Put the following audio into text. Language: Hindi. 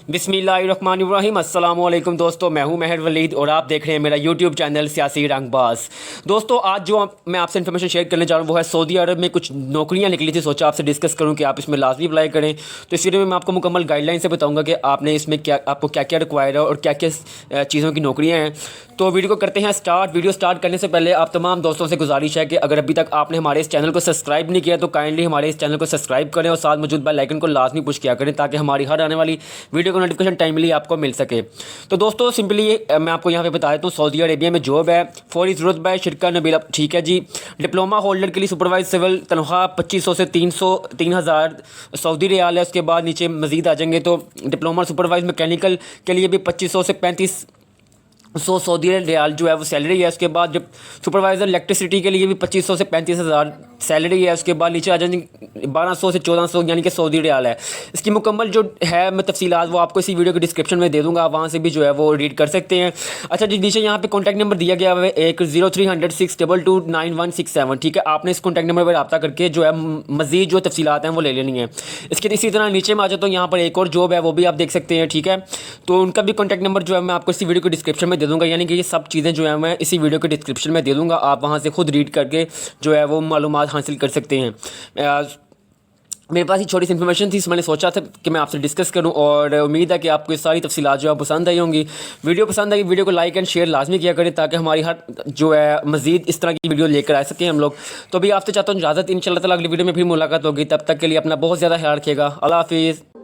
बिस्मिल्लाहिर्रहमानिर्रहीम। अस्सलाम वालेकुम दोस्तों, मैं हूं महर वलीद और आप देख रहे हैं मेरा यूट्यूब चैनल सियासी रंगबाज। दोस्तों आज जो मैं आपसे इन्फॉर्मेशन शेयर करने जा रहा हूं वो है सऊदी अरब में कुछ नौकरियां निकली थी, सोचा आपसे डिस्कस करूं कि आप इसमें लाजमी अप्लाई करें। तो इस वीडियो में मैं आपको मुकम्मल गाइडलाइन से बताऊँगा कि आपने इसमें क्या आपको क्या क्या रिक्वायर है और क्या क्या चीज़ों की नौकरियाँ हैं। तो वीडियो को करते हैं स्टार्ट। वीडियो स्टार्ट करने से पहले आप तमाम दोस्तों से गुजारिश है कि अगर अभी तक आपने हमारे इस चैनल को सब्सक्राइब नहीं किया तो काइंडली हमारे इस चैनल को सब्सक्राइब करें और साथ मौजूद बेल आइकन को लाजमी पुश किया करें ताकि हमारी हर आने वाली वीडियो को नोटिफिकेशन टाइमली आपको मिल सके। तो दोस्तों सिंपली मैं आपको यहाँ पे बता देता हूँ, सऊदी अरेबिया में जॉब है, फौरी ज़रूरत है, शिरका नबीला, ठीक है जी। डिप्लोमा होल्डर के लिए सुपरवाइज सिविल, तनख्वाह 2500 से 3,000 सऊदी रियाल है। उसके बाद नीचे मजीद आ जाएंगे तो डिप्लोमा सुपरवाइज मैकेनिकल के लिए भी 2500 से 3500 सऊदी रियाल जो है वो सैलरी है। उसके बाद जब सुपरवाइज़र इलेक्ट्रिसिटी के लिए भी 2500 से 35,000 सैलरी है। उसके बाद नीचे आ जाएंगे 1200 से 1400 यानी कि सऊदी रियाल है। इसकी मुकम्मल जो है मैं तफसीलात वो आपको इसी वीडियो के डिस्क्रिप्शन में दे दूंगा, आप वहाँ से भी जो है वो रीड कर सकते हैं। अच्छा जी, नीचे यहाँ पे कॉन्टैक्ट नंबर दिया गया है एक 0300 622 9167, ठीक है। आपने इस कॉन्टैक्ट नंबर पर रब्ता करके जो है मज़ीद जो तफसीलात हैं वो ले लेनी है। इसके इसी तरह नीचे में आ जाए तो यहाँ पर एक और जॉब है, वो भी आप देख सकते हैं, ठीक है। तो उनका भी कॉन्टैक्ट नंबर जो है मैं आपको इसी वीडियो के डिस्क्रिप्शन में दे दूँगा, यानी कि ये सब चीज़ें जो है मैं इसी वीडियो के डिस्क्रिप्शन में दे दूँगा, आप वहाँ से खुद रीड करके जो है वो मालूमात हासिल कर सकते हैं। मेरे पास ही छोटी सी इन्फॉर्मेशन थी, मैंने सोचा था कि मैं आपसे डिस्कस करूं और उम्मीद है कि आपको ये सारी तफसीलात जो है पसंद आई होंगी। वीडियो पसंद आई, वीडियो को लाइक एंड शेयर लाजमी किया करें ताकि हमारी हर जो है मज़ीद इस तरह की वीडियो लेकर आ सकें हम लोग। तो अभी आपसे चाहता हूँ इजाज़त, इंशाल्लाह ताला अगली वीडियो में फिर मुलाकात होगी। तब तक के लिए अपना बहुत ज़्यादा ख्याल रखिएगा। अल्लाह हाफिज़।